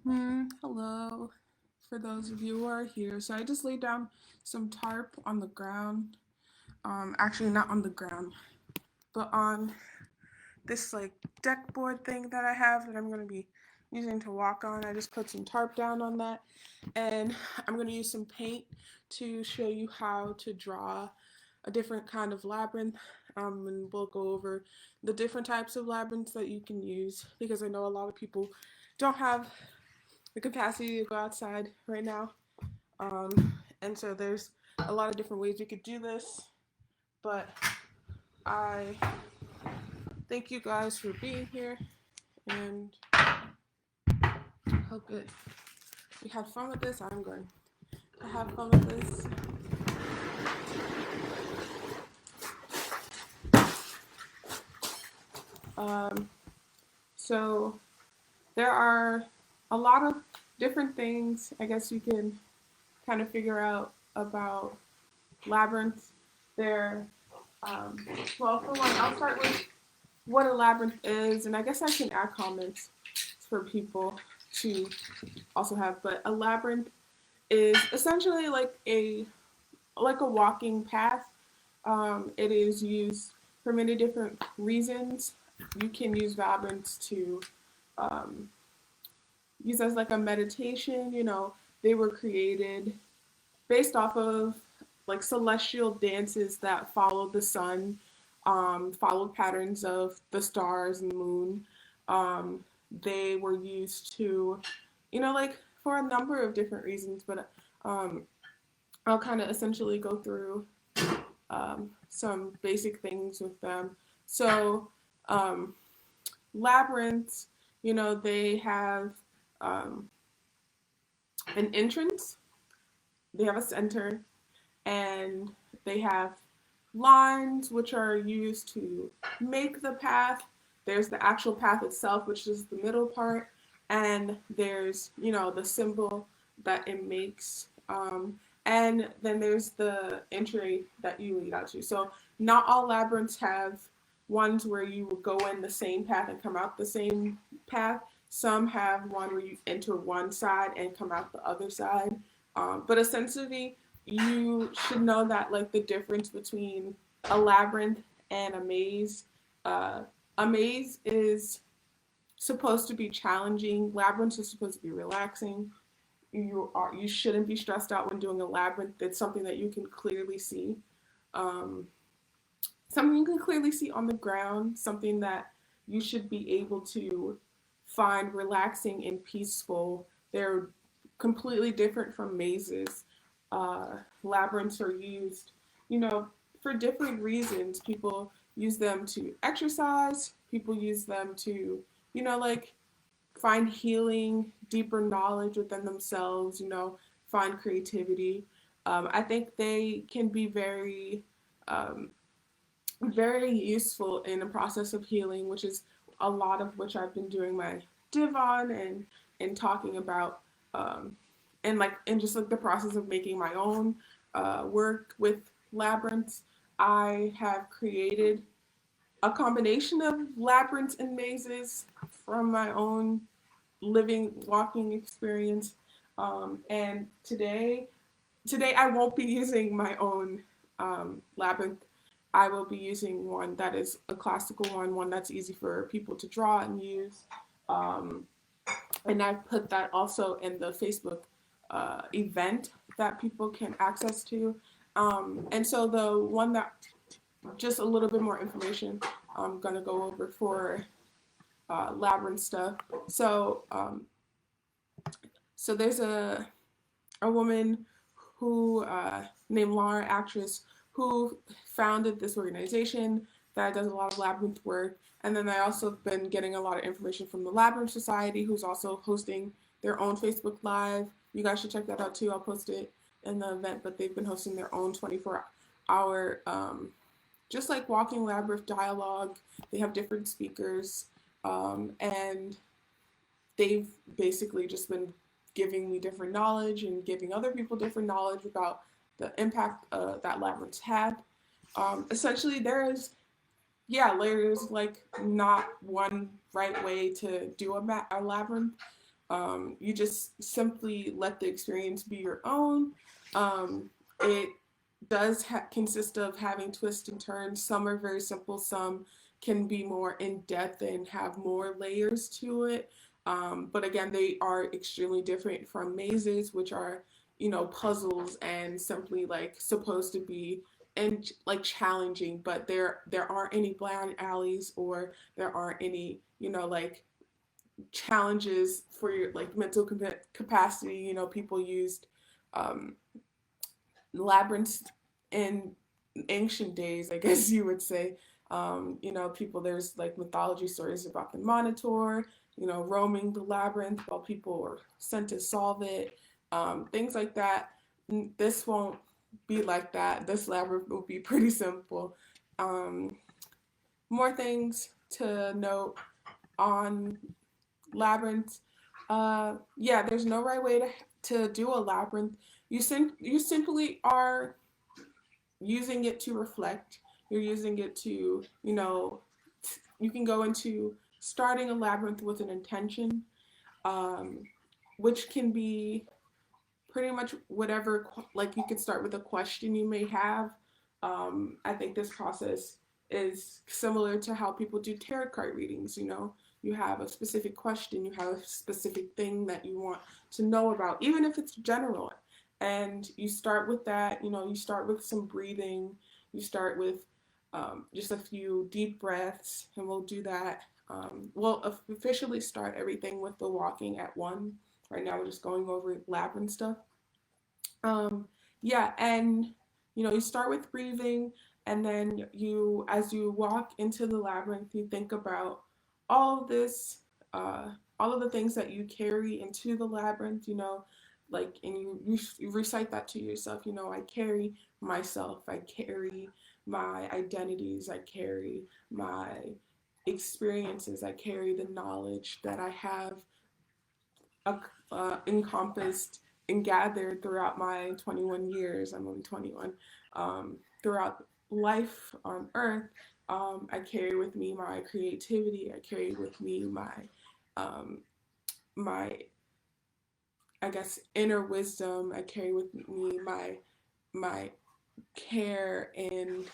Hello, for those of you who are here. So I just laid down some tarp on the ground. Actually, not on the ground, but on this like deck board thing that I have that I'm gonna be using to walk on. I just put some tarp down on that, and I'm gonna use some paint to show you how to draw a different kind of labyrinth. And we'll go over the different types of labyrinths that you can use because I know a lot of people don't have the capacity to go outside right now. And so there's a lot of different ways you could do this, but I thank you guys for being here and hope that we had fun with this. I'm going to have fun with this. Um, so there are a lot of different things I guess you can kind of figure out about labyrinths. There, well, for one, I'll start with what a labyrinth is, and I guess I can add comments for people to also have. But a labyrinth is essentially like a walking path. It is used for many different reasons. You can use labyrinths to um, use as like a meditation. They were created based off of like celestial dances that followed the sun, followed patterns of the stars and the moon. Um, they were used to, like for a number of different reasons, but um, I'll kind of essentially go through some basic things with them. So, um, labyrinths, they have um, an entrance, they have a center, and they have lines which are used to make the path. There's the actual path itself, which is the middle part, and there's the symbol that it makes, and then there's the entry that you lead out to. So not all labyrinths have ones where you will go in the same path and come out the same path. Some have one where you enter one side and come out the other side. But essentially, you should know that like the difference between a labyrinth and a maze. A maze is supposed to be challenging. Labyrinth is supposed to be relaxing. You shouldn't be stressed out when doing a labyrinth. It's something that you can clearly see. Um, Something you can clearly see on the ground. Something that you should be able to find relaxing and peaceful. They're completely different from mazes. Labyrinths are used, for different reasons. People use them to exercise. People use them to, like find healing, deeper knowledge within themselves. Find creativity. I think they can be um, very useful in the process of healing, which is a lot of which I've been doing my div on and talking about, um, and just like the process of making my own work with labyrinths. I have created a combination of labyrinths and mazes from my own living walking experience. And today I won't be using my own labyrinth. I will be using one that is a classical one that's easy for people to draw and use. Um, and I've put that also in the Facebook event that people can access to. And so the one that just a little bit more information I'm gonna go over for labyrinth stuff. So there's a woman who named Laura, actress, who founded this organization that does a lot of labyrinth work. And then I also have been getting a lot of information from the Labyrinth Society, who's also hosting their own Facebook Live. You guys should check that out too. I'll post it in the event, but they've been hosting their own 24-hour, just like walking labyrinth dialogue. They have different speakers, and they've basically just been giving me different knowledge and giving other people different knowledge about the impact that labyrinths had. Essentially, there's like not one right way to do a labyrinth. You just simply let the experience be your own. It does consist of having twists and turns. Some are very simple, some can be more in depth and have more layers to it. But again, they are extremely different from mazes, which are, puzzles and simply like supposed to be and like challenging, but there aren't any blind alleys, or there aren't any, like challenges for your like mental capacity. People used um, labyrinths in ancient days, I guess you would say. People, there's like mythology stories about the Minotaur, roaming the labyrinth while people were sent to solve it, things like that. This won't be like that. This labyrinth will be pretty simple. Um, More things to note on labyrinth. Yeah, there's no right way to do a labyrinth. You simply are using it to reflect. You're using it to, you can go into starting a labyrinth with an intention, um, which can be pretty much whatever, like you could start with a question you may have. I think this process is similar to how people do tarot card readings. You have a specific question, you have a specific thing that you want to know about, even if it's general. And you start with that, you start with some breathing, you start with just a few deep breaths, and we'll do that. We'll officially start everything with the walking at one. Right now, we're just going over labyrinth stuff. Um, yeah, and you start with breathing, and then as you walk into the labyrinth, you think about all of this, uh, all of the things that you carry into the labyrinth. Like, and you recite that to yourself. I carry myself. I carry my identities. I carry my experiences. I carry the knowledge that I have encompassed and gathered throughout my 21 years. I'm only 21. Throughout life on Earth, I carry with me my creativity. I carry with me um, my I guess inner wisdom. I carry with me my care and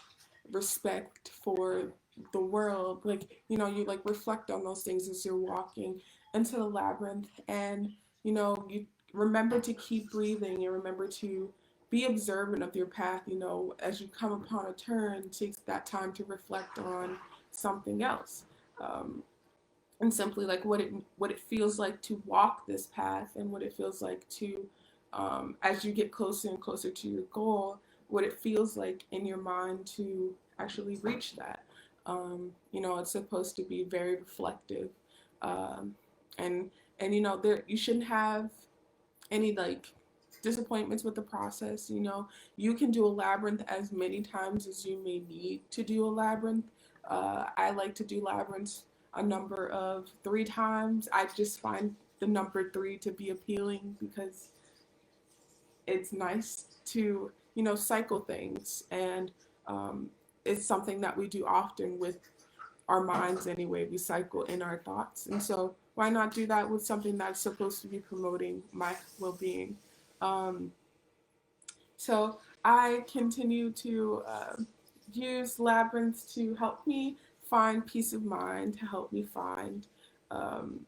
respect for the world. Like, you like reflect on those things as you're walking into the labyrinth, and you remember to keep breathing, and remember to be observant of your path. As you come upon a turn, take that time to reflect on something else. And simply like what it feels like to walk this path, and what it feels like to, as you get closer and closer to your goal, what it feels like in your mind to actually reach that. It's supposed to be very reflective, um, and there you shouldn't have any like disappointments with the process. You can do a labyrinth as many times as you may need to do a labyrinth. I like to do labyrinths a number of 3 times. I just find the number 3 to be appealing because it's nice to cycle things, and it's something that we do often with our minds anyway. We cycle in our thoughts, and so why not do that with something that's supposed to be promoting my well-being? um, so I continue to use labyrinths to help me find peace of mind, to help me find um,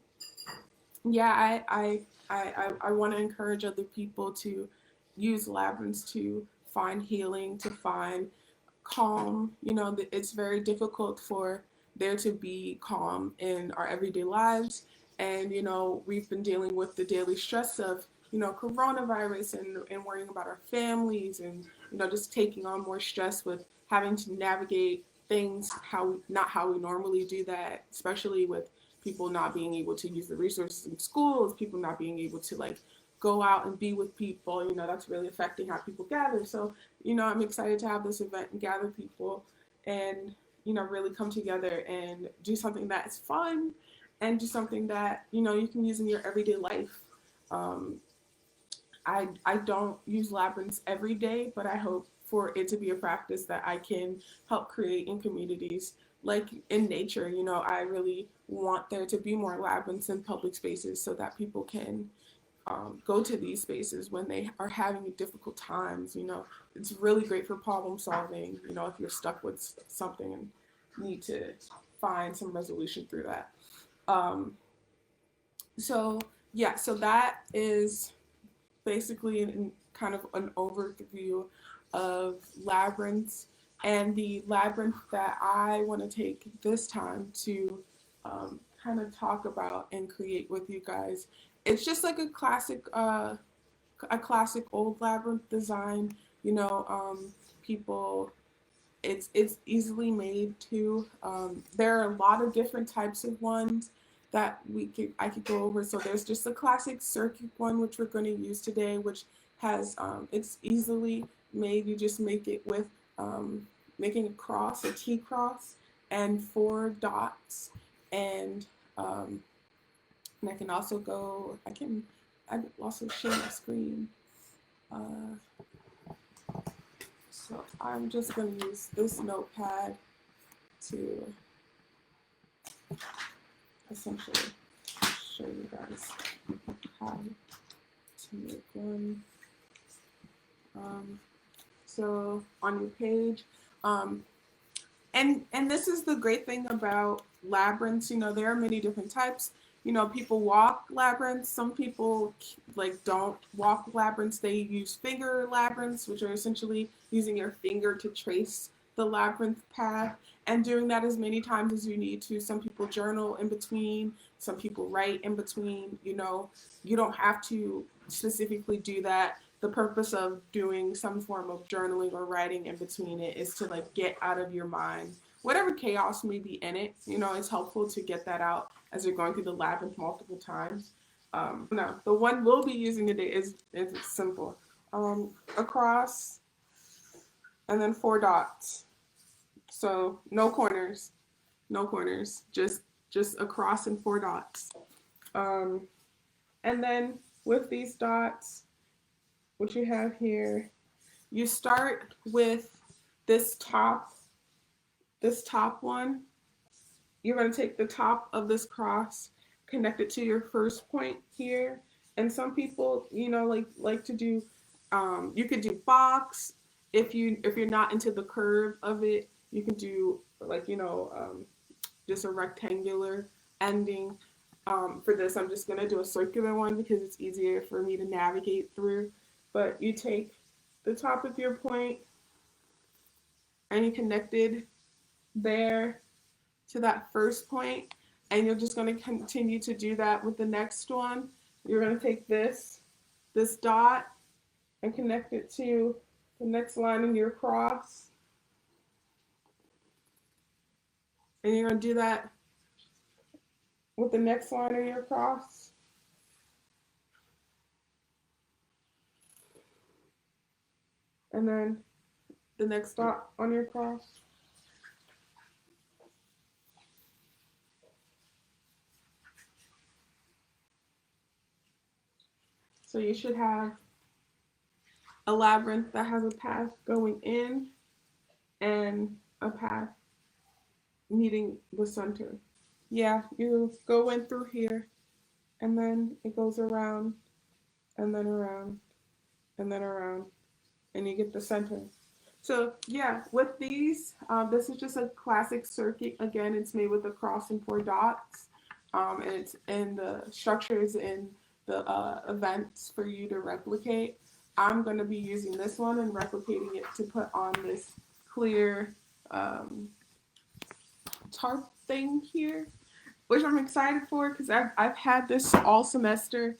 yeah, I want to encourage other people to use labyrinths to find healing, to find calm. It's very difficult for there to be calm in our everyday lives. And, we've been dealing with the daily stress of, coronavirus, and worrying about our families, and, just taking on more stress with having to navigate things not how we normally do that, especially with people not being able to use the resources in schools, people not being able to like go out and be with people. That's really affecting how people gather. So, I'm excited to have this event and gather people, and, really come together and do something that's fun, and do something that, you can use in your everyday life. Um, I don't use labyrinths every day, but I hope for it to be a practice that I can help create in communities like in nature, you know, I really want there to be more labyrinths in public spaces so that people can go to these spaces when they are having difficult times. You know, it's really great for problem solving. You know, if you're stuck with something and need to find some resolution through that. Um, so yeah, so that is basically kind of an overview of labyrinths, and the labyrinth that I want to take this time to kind of talk about and create with you guys. It's just like a classic old labyrinth design. You know, people. It's easily made too. There are a lot of different types of ones that I could go over. So there's just a classic circuit one, which we're going to use today, which has it's easily made. You just make it with making a cross, a T cross, and 4 dots, and um, and I can also go. I also share my screen. Uh, so I'm just going to use this notepad to essentially show you guys how to make one. So on your page, and this is the great thing about labyrinths. You know, there are many different types. You know, people walk labyrinths. Some people like don't walk labyrinths. They use finger labyrinths, which are essentially using your finger to trace the labyrinth path and doing that as many times as you need to. Some people journal in between. Some people write in between. You know, you don't have to specifically do that. The purpose of doing some form of journaling or writing in between it is to like get out of your mind whatever chaos may be in it. You know, it's helpful to get that out as you're going through the labyrinth multiple times. No, the one we'll be using today is simple. Across and then 4 dots. So no corners, no corners, just across and 4 dots. Um, and then with these dots, what you have here, you start with this top one. You're going to take the top of this cross, connect it to your first point here. And some people, you know, like to do, you could do box. If you're not into the curve of it, you can do like, you know, just a rectangular ending. For this, I'm just going to do a circular one because it's easier for me to navigate through. But you take the top of your point and you connect it there to that first point, and you're just going to continue to do that with the next one. You're going to take this dot and connect it to the next line in your cross, and you're going to do that with the next line in your cross, and then the next dot on your cross. So you should have a labyrinth that has a path going in and a path meeting the center. Yeah, you go in through here, and then it goes around, and then around, and then around, and you get the center. So yeah, with these, this is just a classic circuit. Again, it's made with a cross and 4 dots, and it's in the structures in the events for you to replicate. I'm going to be using this one and replicating it to put on this clear tarp thing here, which I'm excited for because I've had this all semester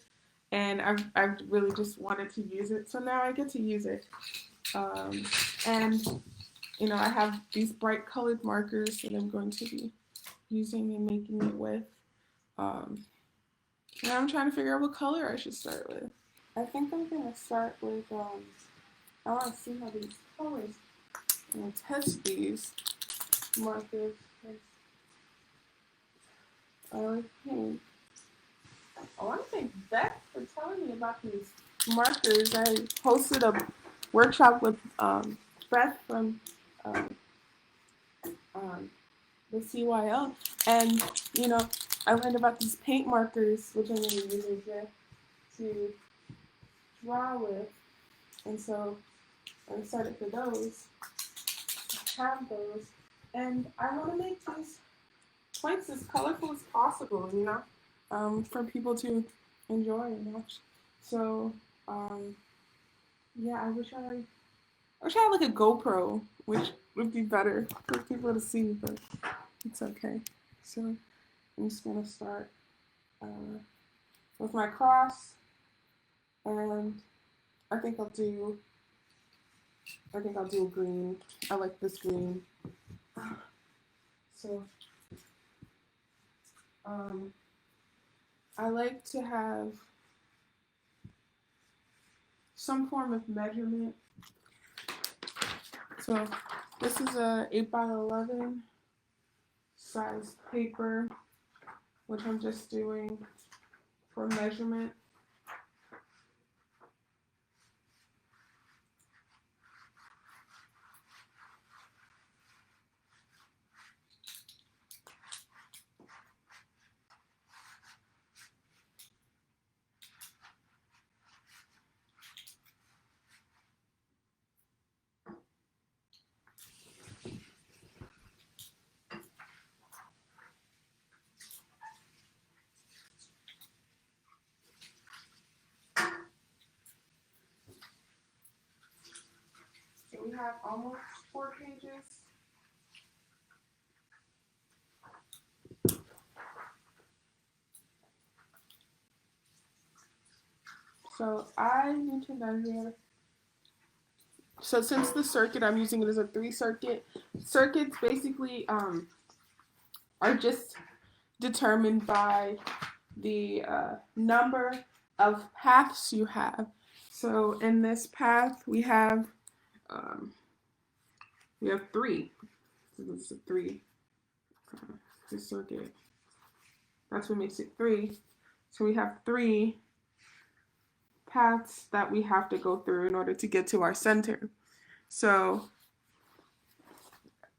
and I've really just wanted to use it. So now I get to use it. And you know, I have these bright colored markers that I'm going to be using and making it with. And I'm trying to figure out what color I should start with. I think I'm gonna start with I want to see how these colors. I'm gonna test these markers. I like pink. I want to thank Beth for telling me about these markers. I hosted a workshop with Beth from um, the CYL. And, you know, I learned about these paint markers, which I'm going to use here to draw with. And so I'm excited for those. I have those. And I want to make these points as colorful as possible, you know, for people to enjoy and watch. So, yeah, I wish I had like a GoPro, which would be better for people to see, but it's okay. So I'm just gonna start with my cross, and I think I'll do a green. I like this green. So I like to have some form of measurement. So this is a 8x11 size paper, which I'm just doing for measurement. So we have almost 4 pages. So I need to measure. So since the circuit I'm using it as a 3-circuit, circuits basically are just determined by the number of paths you have. So in this path we have 3. So this is a 3 this circuit. That's what makes it 3. So we have 3 paths that we have to go through in order to get to our center. So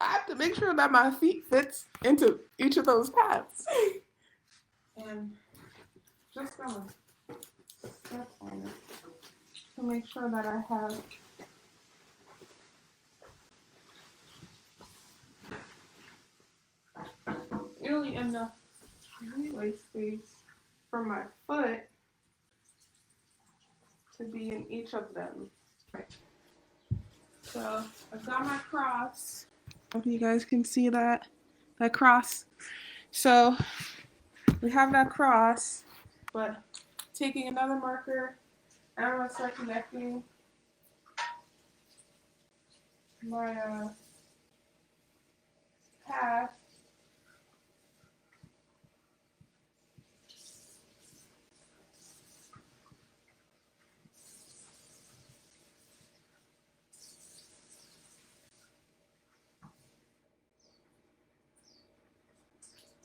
I have to make sure that my feet fits into each of those paths. And just gonna step on it to make sure that I have really enough leeway space for my foot to be in each of them. Right. So I've got my cross. I hope you guys can see that cross. So we have that cross, but taking another marker, and I'm gonna start connecting my path.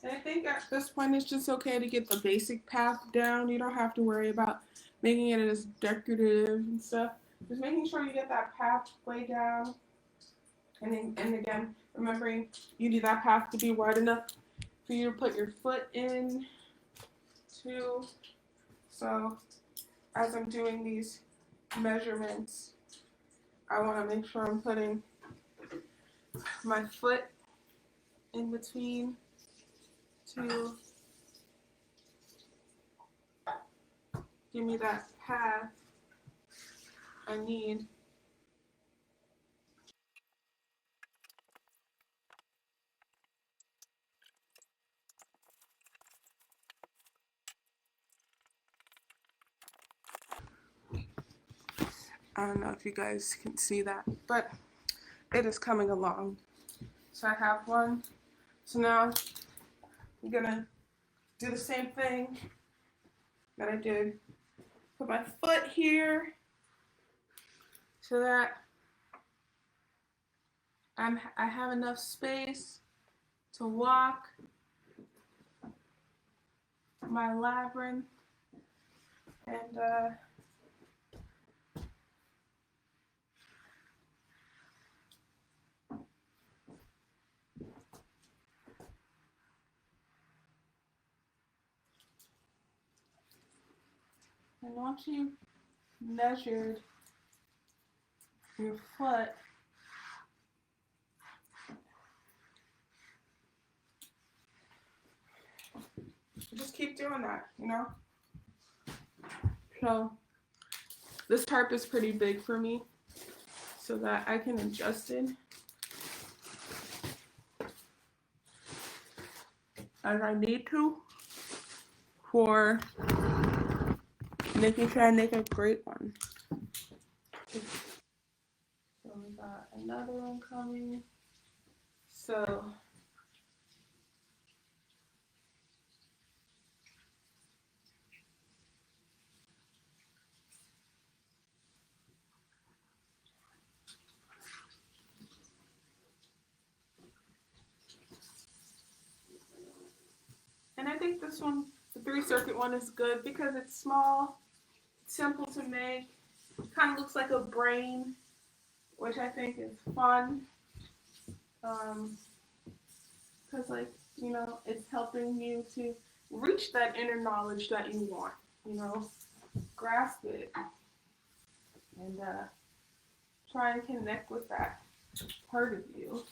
And I think at this point it's just okay to get the basic path down. You don't have to worry about making it as decorative and stuff. Just making sure you get that pathway down. And again, remembering you need that path to be wide enough for you to put your foot in too. So as I'm doing these measurements, I want to make sure I'm putting my foot in between to give me that path I need. I don't know if you guys can see that, but it is coming along. So I have one. So now I'm gonna do the same thing that I did. Put my foot here so that I have enough space to walk my labyrinth, and And once you've measured your foot, just keep doing that, you know? So this tarp is pretty big for me so that I can adjust it as I need to for making sure I make a great one. So we got another one coming. So and I think this one, the 3-circuit one, is good because it's small, simple to make, kind of looks like a brain, which I think is fun. Because, like, you know, it's helping you to reach that inner knowledge that you want, you know, grasp it and try and connect with that part of you.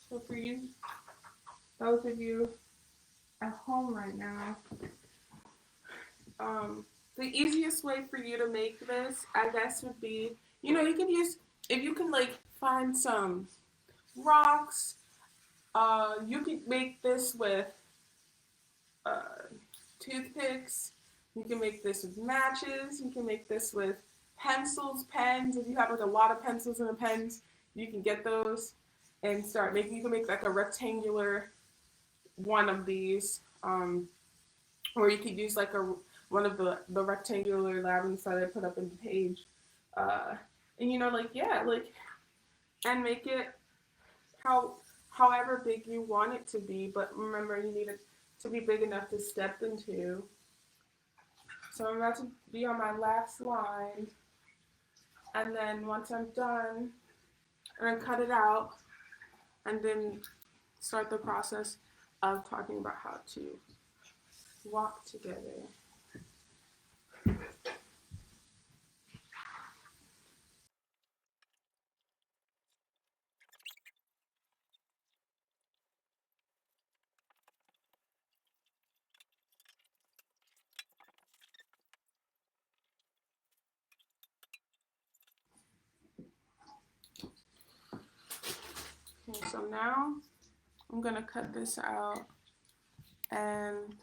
So for you, those of you at home right now, the easiest way for you to make this, I guess, would be, you know, you can use, if you can, like, find some rocks, you can make this with uh, toothpicks, you can make this with matches, you can make this with pencils, pens. If you have, like, a lot of pencils and pens, you can get those and start making, you can make, like, a rectangular one of these, or you could use, like, one of the rectangular labyrinths that I put up in the page, uh, and, you know, like, yeah, like, and make it however big you want it to be, but remember, you need it to be big enough to step into. So I'm about to be on my last line, and then once I'm done, I'm gonna cut it out, and then start the process of talking about how to walk together. Okay, so now I'm gonna cut this out, and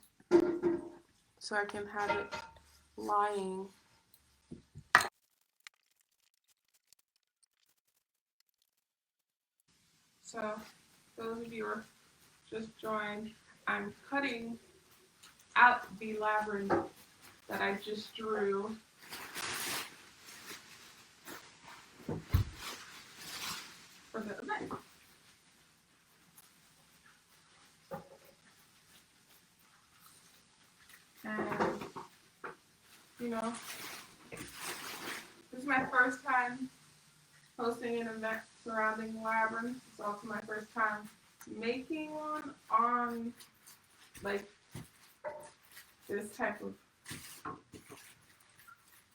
so I can have it lying. So those of you who are just joined, I'm cutting out the labyrinth that I just drew. For the event. And, you know, this is my first time hosting an event surrounding Labyrinth. It's also my first time making one on, like, this type of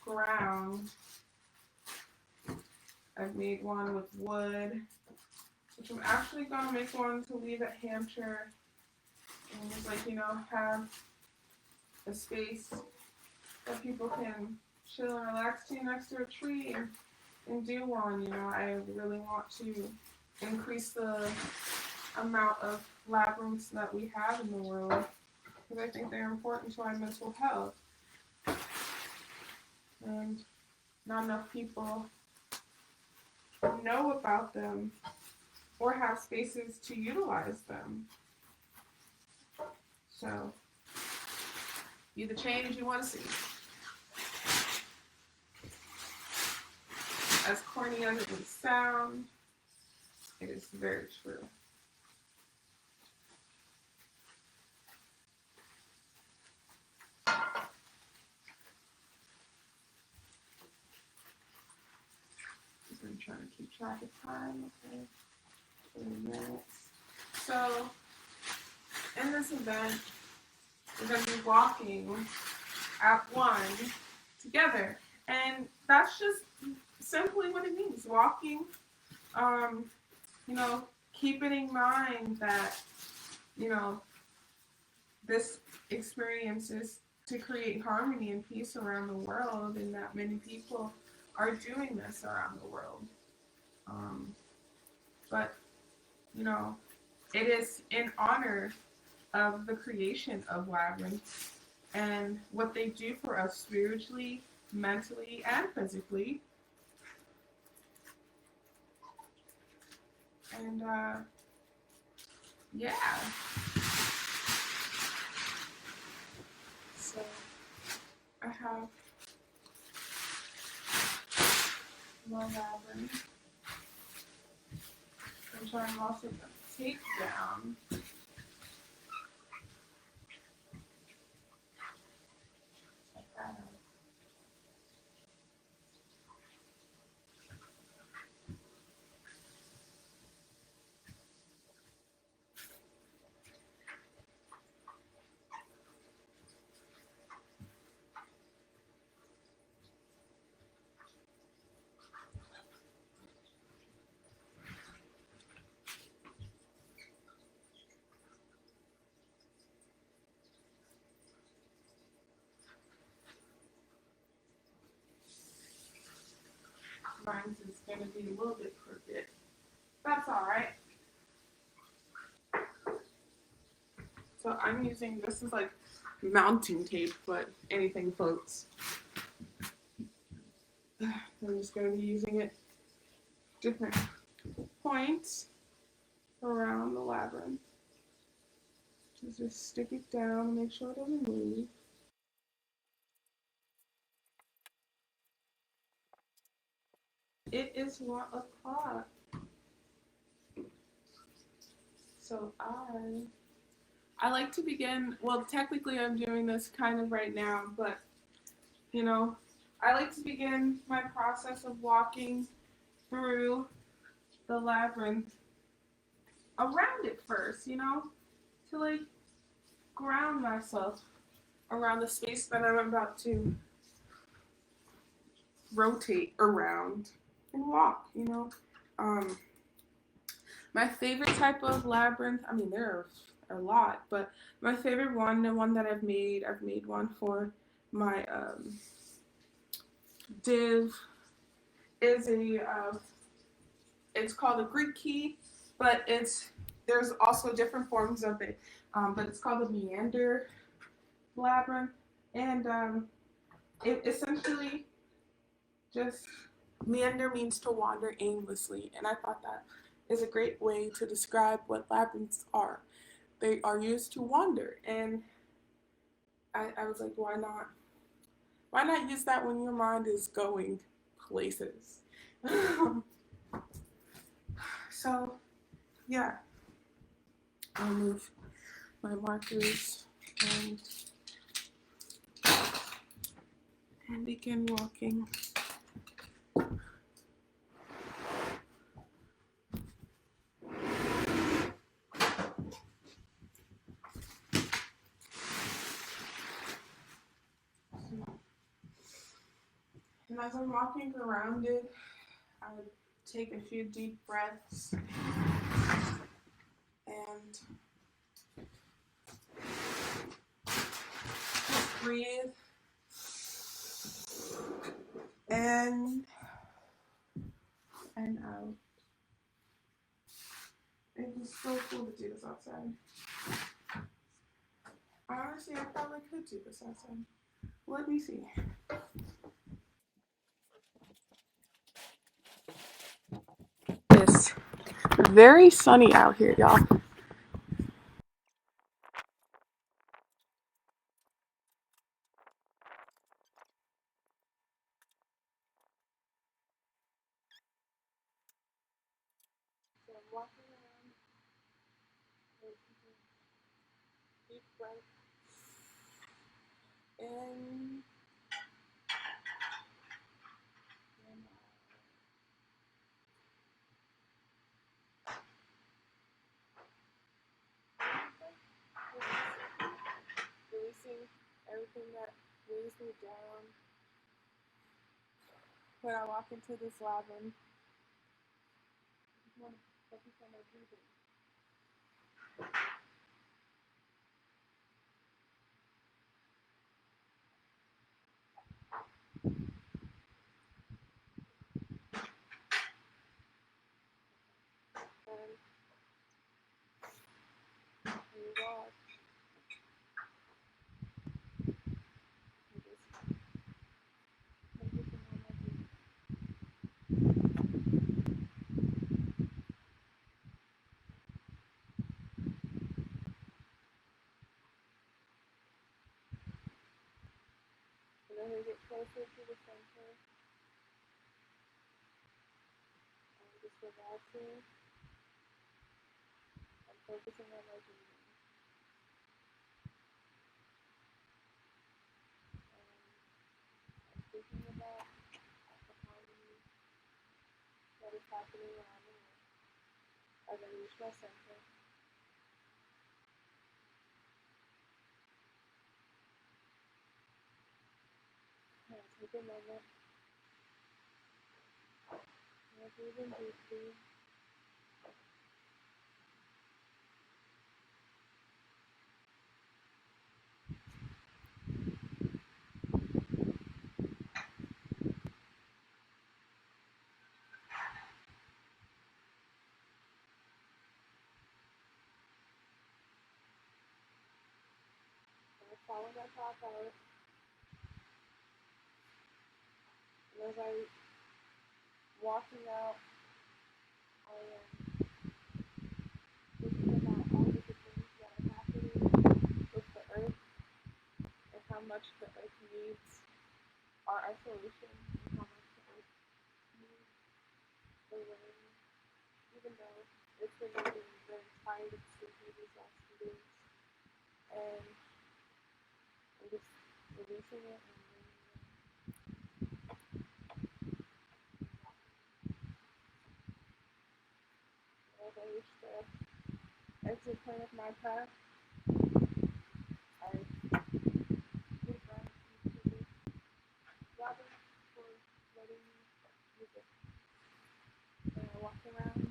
ground. I've made one with wood, which I'm actually going to make one to leave at Hampshire and just, like, you know, have a space that people can chill and relax to next to a tree and do one. You know, I really want to increase the amount of labyrinths that we have in the world because I think they're important to our mental health. And not enough people know about them or have spaces to utilize them. So, be the change you want to see. As corny as it would sound, it is very true. This I'm trying to keep track of time. Okay, 30 minutes. So in this event, we're going to be walking at one together, and that's just simply what it means. Walking, you know, keeping in mind that, you know, this experience is to create harmony and peace around the world, and that many people are doing this around the world. But, you know, it is in honor of the creation of Labyrinth and what they do for us spiritually, mentally, and physically. And, yeah. So, I have more Labyrinth, which I'm also going to take down. Check that out. Mine is going to be a little bit crooked. That's alright. So I'm using, this is like mounting tape, but anything floats. I'm just going to be using it different points around the labyrinth. Just stick it down and make sure it doesn't move. It is 1 o'clock. So I like to begin, well, technically I'm doing this kind of right now, but, you know, I like to begin my process of walking through the labyrinth around it first, you know, to like ground myself around the space that I'm about to rotate around and walk, you know. My favorite type of labyrinth, I mean, there are a lot, but my favorite one, the one that I've made one for my div, is it's called a Greek key, but there's also different forms of it, but it's called the meander labyrinth, and it essentially just, meander means to wander aimlessly, and I thought that is a great way to describe what labyrinths are. They are used to wander, and I was like, why not? Why not use that when your mind is going places? So, yeah, I'll move my markers and begin walking. And as I'm walking around it, I take a few deep breaths and just breathe in and out. It was so cool to do this outside. Honestly, I probably could do this outside. Let me see. It's very sunny out here, y'all. So I'm walking around, deep breath in and out. everything that weighs me down. When I walk into this labyrinth, I just want to focus on my breathing. And you walk, you just focusing on my breathing. And then we get closer to the center, and just relaxing and focusing on my breathing. And I'm thinking about the harmony that is happening around the world as I reach my center. And I take a moment and I breathe in deeply. And I follow my path out. And as I'm walking out, I am thinking about all the good things that are happening with the earth and how much the earth needs our isolation and how much the earth needs the rain, even though it's been raining very tired and sleepy these last few days. And I'm just releasing it and bringing it in. As I reach the exit point of my path, I give gratitude to this labyrinth for letting me use it. And I walk around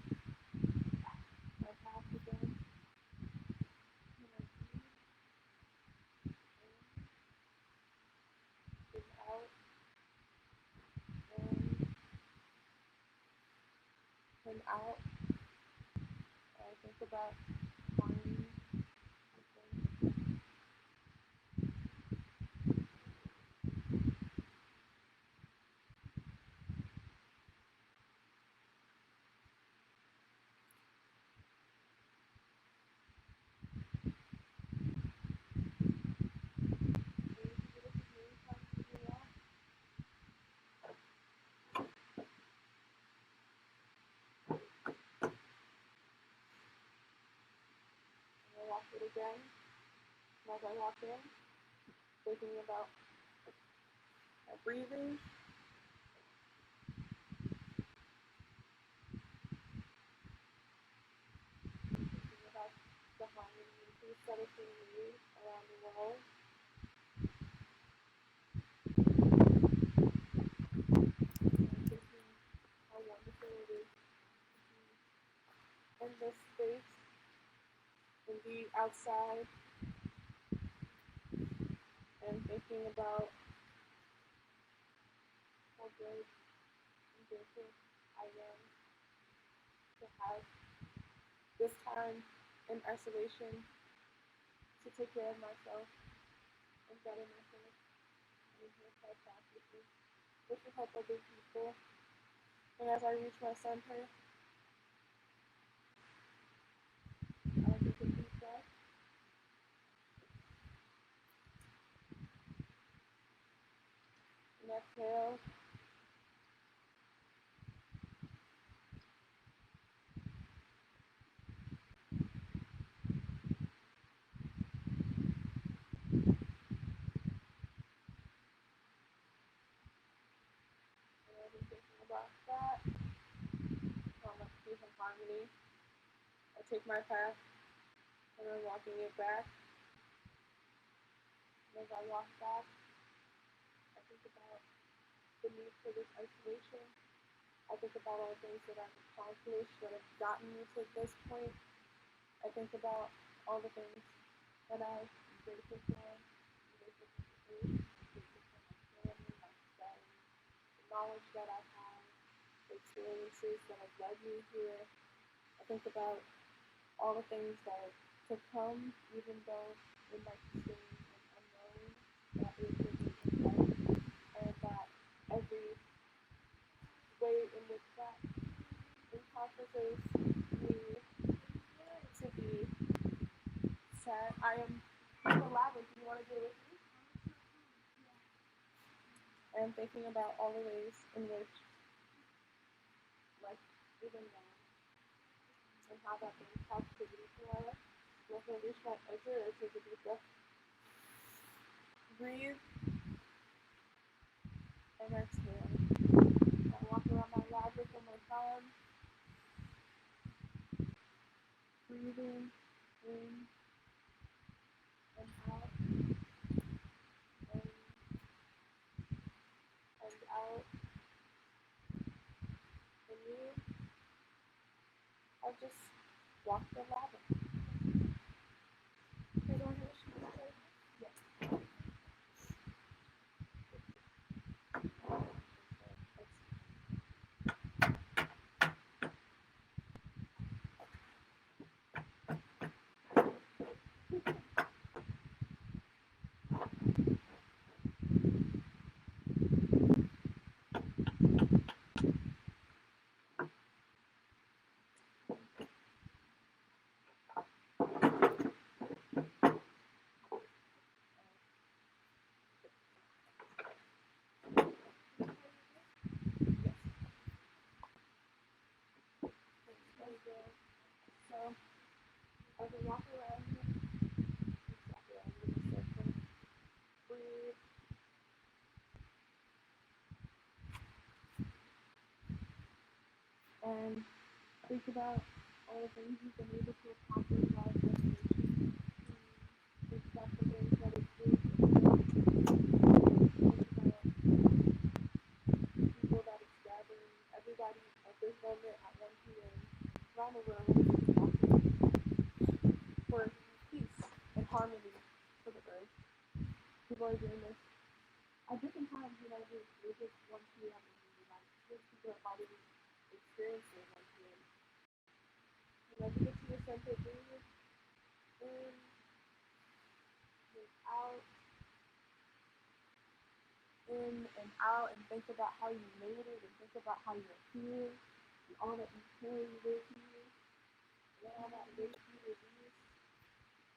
my path again, and I breathe in out, and out. I think about harmony within. I walk it again. And as I walk in, thinking about my breathing, thinking about the harmony and peace that is being made around the world. And thinking how wonderful it is to be in this space and be outside, and thinking about how good and grateful I am to have this time in isolation to take care of myself and better myself and enhance my practices, which will help other people. And as I reach my center, I take a deep breath and exhale. And as I'm thinking about that, how much peace and harmony, I take my path and I'm walking it back. And as I walk back, I think about the need for this isolation. I think about all the things that I've accomplished that have gotten me to this point. I think about all the things that I'm grateful for, I'm grateful for faith, grateful for my family, my friends, the knowledge that I have, the experiences that have led me here. I think about all the things that are to come, even though it might seem an unknown, that is within life, and that every way in which that encompasses me to be sad. I am in the labyrinth. Do you want to do it with me? I am thinking about all the ways in which life is in now and how that brings positivity to our life. I'm going to reach my exit or take a deep breath. Breathe and exhale. I walk around my labyrinth one more time. Breathing in and out and out. And you, I just walk the labyrinth. I don't know what she said. Yes. So as I walk around here, walk around in a circle, breathe, and think about all the things you've been able to accomplish while in isolation. Think about the ways that it's been. Think about people that it's gathering, everybody at this moment at 1 p.m. around the world is walking for peace and harmony for the earth. People are doing this at different times, it's just 1 p.m. in the United States. People are probably experiencing 1 p.m. As you get to your center, breathe in, breathe out, in and out, and think about how you made it, and think about how you're here, and all that you carry with you, and all that weight you release.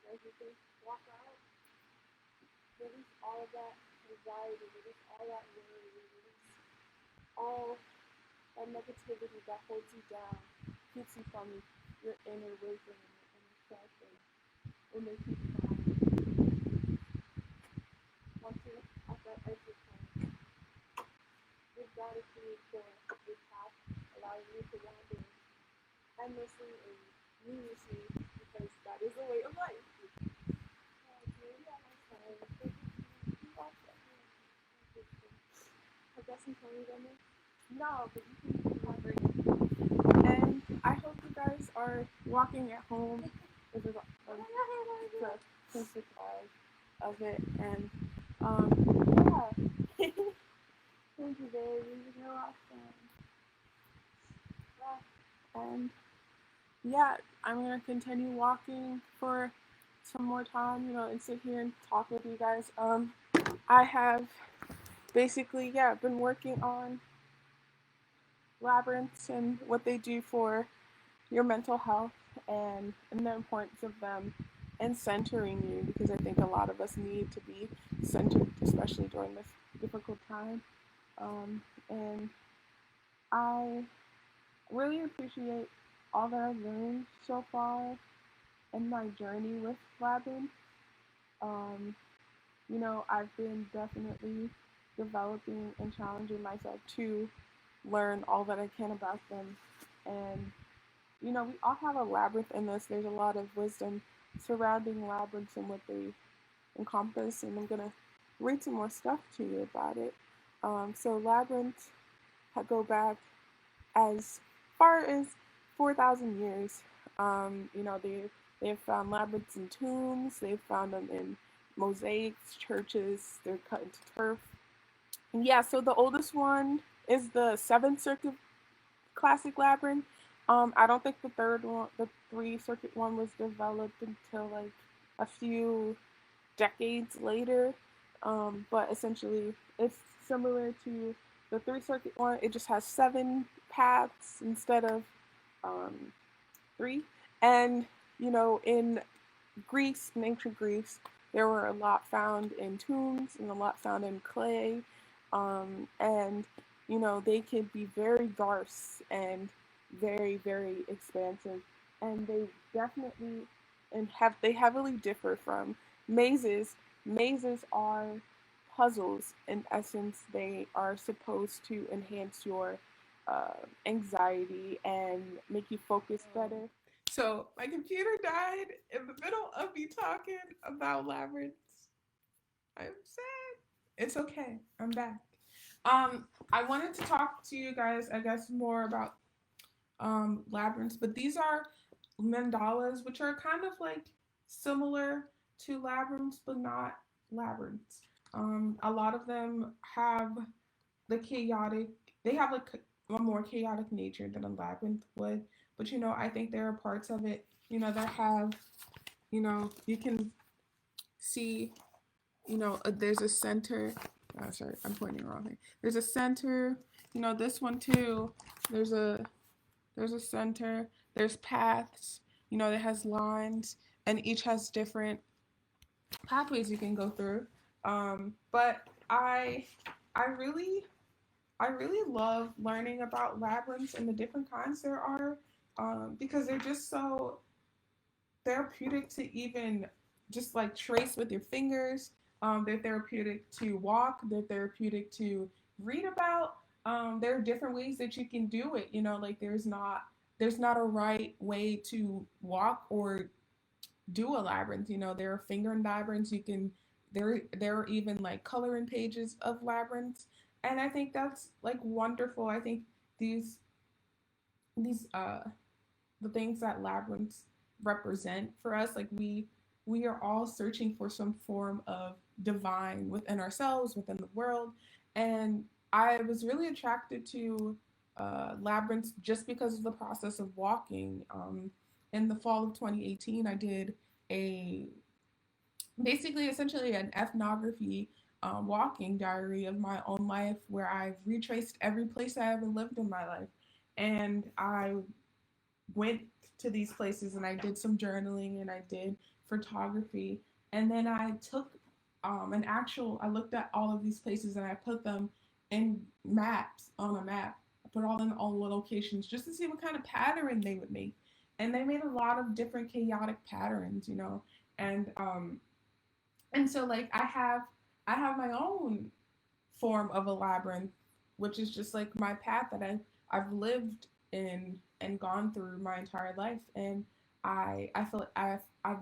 And as you think, walk out, release all of that anxiety, release all that worry, release all that negativity that holds you down, keeps you from your inner wisdom and your inner self, and will make you cry. Once you're at that exit point, give gratitude for this path, allowing you to wander endlessly and needlessly, because that is the way of life. I guess I'm telling you that. No, but you can collaborate. And I hope you guys are walking at home. This is the basic of it. And yeah. Thank you, baby. You're awesome. And yeah, I'm gonna continue walking for some more time, and sit here and talk with you guys. I have basically, been working on labyrinths and what they do for your mental health and the importance of them and centering you, because I think a lot of us need to be centered, especially during this difficult time. And I really appreciate all that I've learned so far in my journey with Labyrinth. Um, I've been definitely developing and challenging myself to learn all that I can about them. And, we all have a labyrinth in us. There's a lot of wisdom surrounding labyrinths and what they encompass, and I'm gonna read some more stuff to you about it. So labyrinths go back as far as 4,000 years. They've found labyrinths in tombs. They've found them in mosaics, churches. They're cut into turf. And yeah, so the oldest one is the Seventh Circuit Classic Labyrinth. I don't think the Three Circuit one was developed until like a few decades later. But essentially, it's similar to the Three Circuit one. It just has seven paths instead of um, three. And in Greece, in ancient Greece, there were a lot found in tombs and a lot found in clay. And they could be very diverse and very, very expansive. And they definitely they heavily differ from mazes. Mazes are puzzles. In essence, they are supposed to enhance your anxiety and make you focus better. So my computer died in the middle of me talking about labyrinths. I'm sad. It's okay. I'm back. I wanted to talk to you guys, I guess, more about labyrinths, but these are mandalas, which are kind of like similar to labyrinths, but not labyrinths. A lot of them have the chaotic. They have like a more chaotic nature than a labyrinth would. But I think there are parts of it, that have, you can see, there's a center. Oh, sorry, I'm pointing wrong thing. There's a center. This one too. There's a center. There's paths. It has lines, and each has different pathways you can go through. But I really love learning about labyrinths and the different kinds there are, because they're just so therapeutic to even just like trace with your fingers. They're therapeutic to walk. They're therapeutic to read about. There are different ways that you can do it. Like there's not a right way to walk or do a labyrinth. There are fingering labyrinths. You can there are even like coloring pages of labyrinths, and I think that's like wonderful. I think these these the things that labyrinths represent for us, like we are all searching for some form of divine within ourselves, within the world, and I was really attracted to labyrinths just because of the process of walking. In the fall of 2018, I did a basically essentially an ethnography walking diary of my own life where I've retraced every place I ever lived in my life. And I went to these places and I did some journaling and I did photography. And then I took I looked at all of these places and I put them in maps on a map. I put all them all the locations just to see what kind of pattern they would make. And they made a lot of different chaotic patterns, and so like I have my own form of a labyrinth, which is just like my path that I've lived in and gone through my entire life, and I feel like I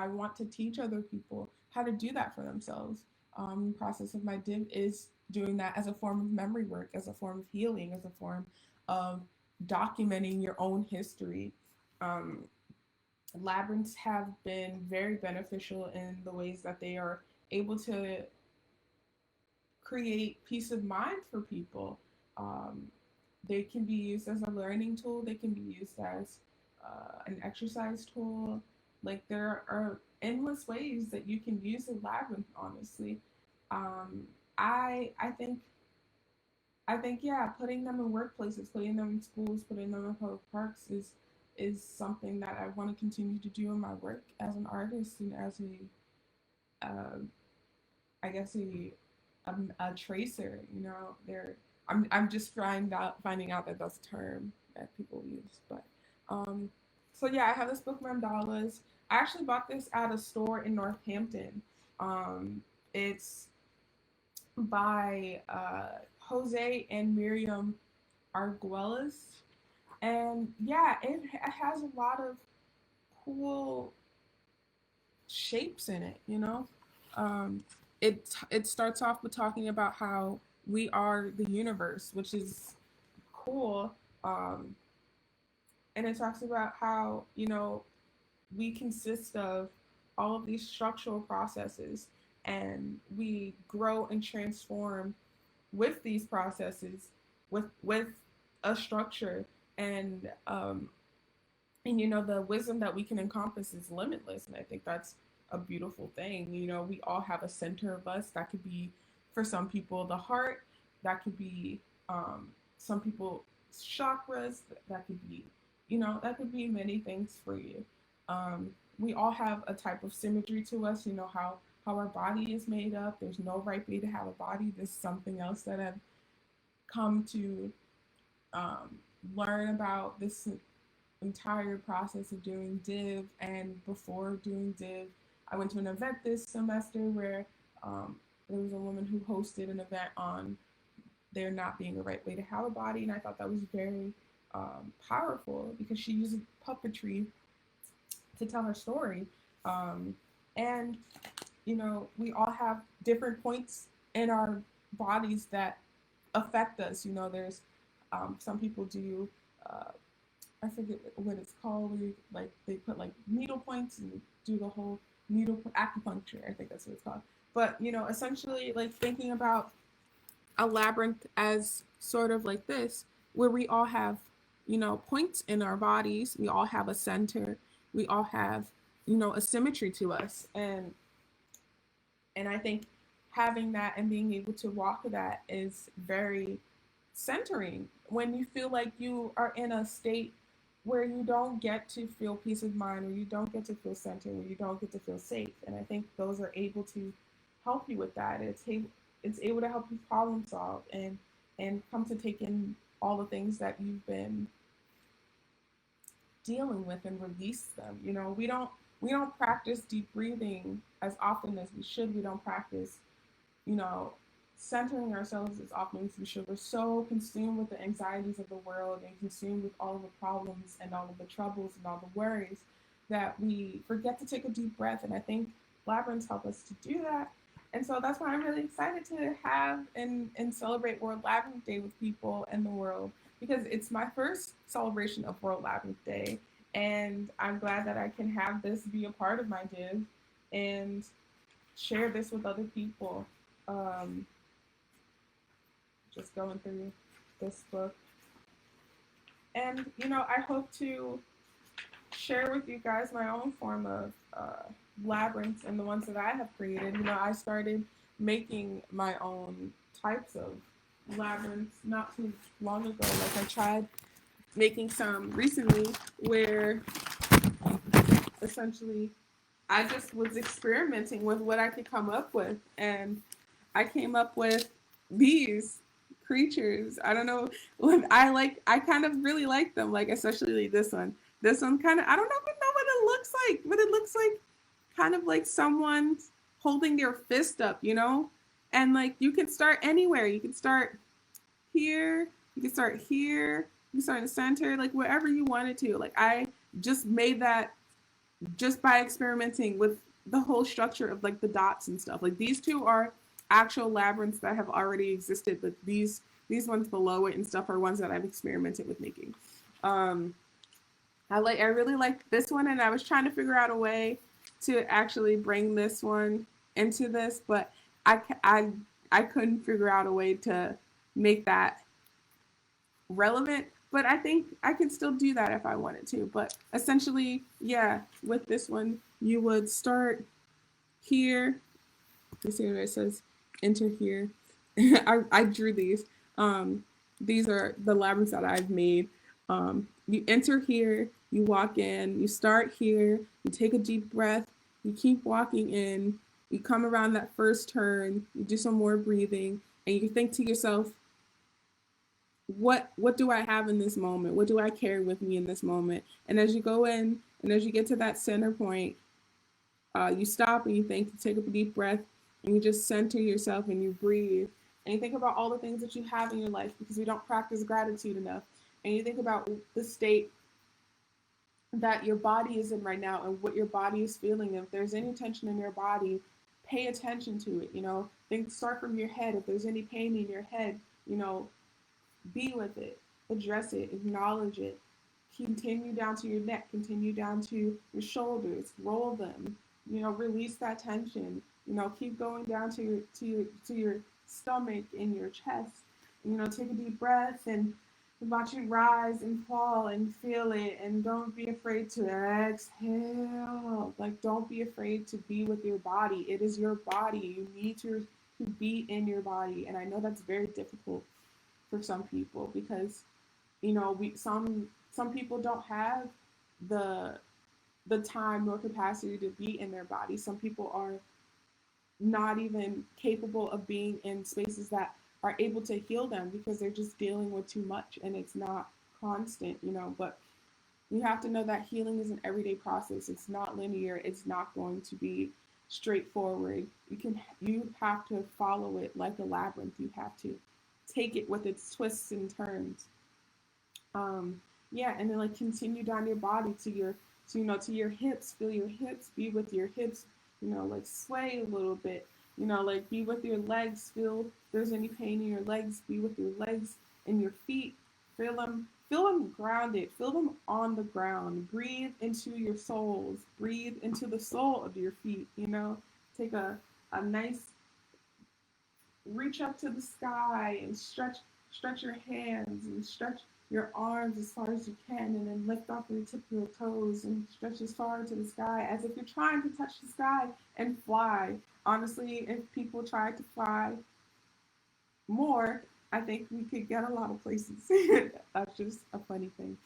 want to teach other people how to do that for themselves. The process of my div is doing that as a form of memory work, as a form of healing, as a form of documenting your own history. Um, Labyrinths have been very beneficial in the ways that they are able to create peace of mind for people. Um, they can be used as a learning tool. They can be used as an exercise tool. Like there are endless ways that you can use a labyrinth. Honestly, um, I think yeah, putting them in workplaces, putting them in schools, putting them in public parks is something that I want to continue to do in my work as an artist and as uh, I guess a tracer. I'm just finding out that that's a term that people use. But um, so yeah, I have this book mandalas. I actually bought this at a store in Northampton. It's by Jose and Miriam Arguelles, and yeah, it has a lot of cool shapes in it. Um, it starts off with talking about how we are the universe, which is cool. Um, and it talks about how, we consist of all of these structural processes, and we grow and transform with these processes, with a structure, and the wisdom that we can encompass is limitless, and I think that's a beautiful thing. We all have a center of us that could be, for some people, the heart. That could be, some people, chakras. That could be, that could be many things for you. We all have a type of symmetry to us. How our body is made up. There's no right way to have a body. There's something else that I've come to um, learn about this entire process of doing div. And before doing div, I went to an event this semester where there was a woman who hosted an event on there not being a right way to have a body, and I thought that was very powerful because she used puppetry to tell her story. And we all have different points in our bodies that affect us. There's some people do, I forget what it's called, where like they put like needle points and do the whole needle acupuncture. I think that's what it's called. But essentially, like thinking about a labyrinth as sort of like this, where we all have points in our bodies. We all have a center. We all have a symmetry to us, and I think having that and being able to walk that is very centering when you feel like you are in a state where you don't get to feel peace of mind, where you don't get to feel centered, where you don't get to feel safe. And I think those are able to help you with that. It's able to help you problem solve and come to take in all the things that you've been dealing with and release them. We don't practice deep breathing as often as we should. We don't practice, you know, centering ourselves as often as we should. We're so consumed with the anxieties of the world and consumed with all of the problems and all of the troubles and all the worries that we forget to take a deep breath. And I think labyrinths help us to do that. And so that's why I'm really excited to have and celebrate World Labyrinth Day with people in the world, because it's my first celebration of World Labyrinth Day. And I'm glad that I can have this be a part of my div and share this with other people. Um, just going through this book. And, I hope to share with you guys my own form of labyrinths and the ones that I have created. I started making my own types of labyrinths not too long ago. Like I tried making some recently where essentially I just was experimenting with what I could come up with. And I came up with these creatures. I don't know what I kind of really like them, like especially this one. This one kind of, I don't even know what it looks like, but it looks like kind of like someone holding their fist up, And like you can start anywhere. You can start here, you can start here, you can start in the center, like wherever you wanted to. Like I just made that just by experimenting with the whole structure of like the dots and stuff. Like these two are actual labyrinths that have already existed, but these ones below it and stuff are ones that I've experimented with making. I really like this one, and I was trying to figure out a way to actually bring this one into this, but I couldn't figure out a way to make that relevant. But I think I could still do that if I wanted to. But essentially, yeah, with this one, you would start here. You see what it says? Enter here. I drew these. These are the labyrinths that I've made. You enter here, you walk in, you start here, you take a deep breath, you keep walking in, you come around that first turn, you do some more breathing, and you think to yourself, what do I have in this moment? What do I carry with me in this moment? And as you go in, and as you get to that center point, you stop and you think, you take a deep breath, and you just center yourself and you breathe. And you think about all the things that you have in your life, because we don't practice gratitude enough. And you think about the state that your body is in right now and what your body is feeling. If there's any tension in your body, pay attention to it. Think, start from your head. If there's any pain in your head, be with it, address it, acknowledge it. Continue down to your neck, continue down to your shoulders, roll them. Release that tension. Keep going down to your stomach and your chest. Take a deep breath and watch it rise and fall and feel it, and don't be afraid to exhale. Like, don't be afraid to be with your body. It is your body. You need to be in your body. And I know that's very difficult for some people because we some people don't have the time nor capacity to be in their body. Some people are not even capable of being in spaces that are able to heal them because they're just dealing with too much and it's not constant. But you have to know that healing is an everyday process. It's not linear. It's not going to be straightforward. You have to follow it like a labyrinth. You have to take it with its twists and turns. Yeah, and then like continue down your body to your hips. Feel your hips. Be with your hips. Like sway a little bit. Like be with your legs. Feel if there's any pain in your legs. Be with your legs and your feet. Feel them. Feel them grounded. Feel them on the ground. Breathe into your soles. Breathe into the sole of your feet. Take a nice reach up to the sky and stretch your hands and stretch your arms as far as you can, and then lift off the tip of your toes and stretch as far to the sky as if you're trying to touch the sky and fly. Honestly, if people tried to fly more, I think we could get a lot of places. That's just a funny thing.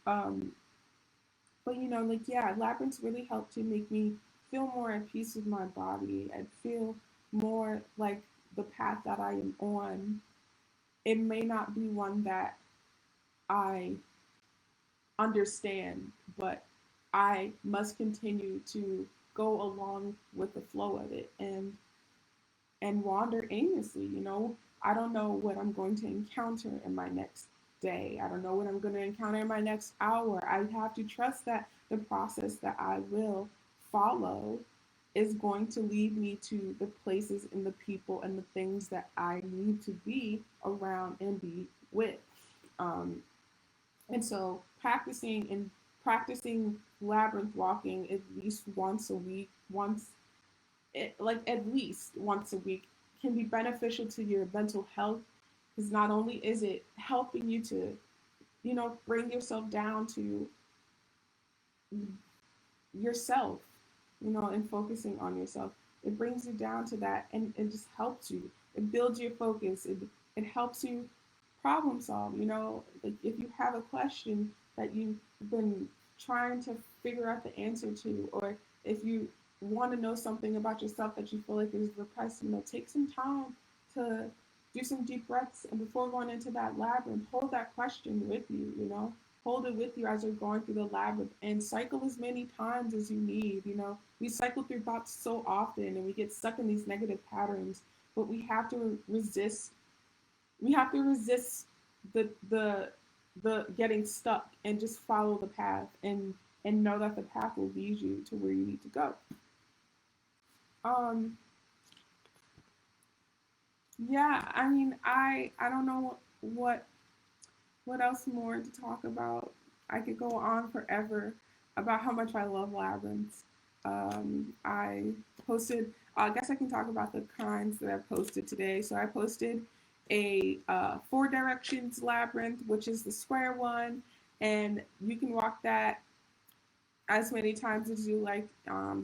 Um, but like, yeah, labyrinths really help to make me feel more at peace with my body. I feel more like the path that I am on. It may not be one that I understand, but I must continue to go along with the flow of it and wander aimlessly. I don't know what I'm going to encounter in my next day. I don't know what I'm going to encounter in my next hour. I have to trust that the process that I will follow is going to lead me to the places and the people and the things that I need to be around and be with. Um, and so practicing labyrinth walking at least once a week, at least once a week, can be beneficial to your mental health, because not only is it helping you to, bring yourself down to yourself, and focusing on yourself. It brings you down to that, and it just helps you. It builds your focus. It helps you problem solve. Like if you have a question that you've been trying to figure out the answer to, or if you want to know something about yourself that you feel like is repressed, take some time to do some deep breaths, and before going into that labyrinth, hold that question with you. Hold it with you as you're going through the labyrinth, and cycle as many times as you need. We cycle through thoughts so often and we get stuck in these negative patterns, but we have to resist. We have to resist the getting stuck and just follow the path, and know that the path will lead you to where you need to go. Um, yeah, I mean, I don't know what else more to talk about. I could go on forever about how much I love labyrinths. I posted, I guess I can talk about the kinds that I posted today. So I posted a four directions labyrinth, which is the square one, and you can walk that as many times as you like.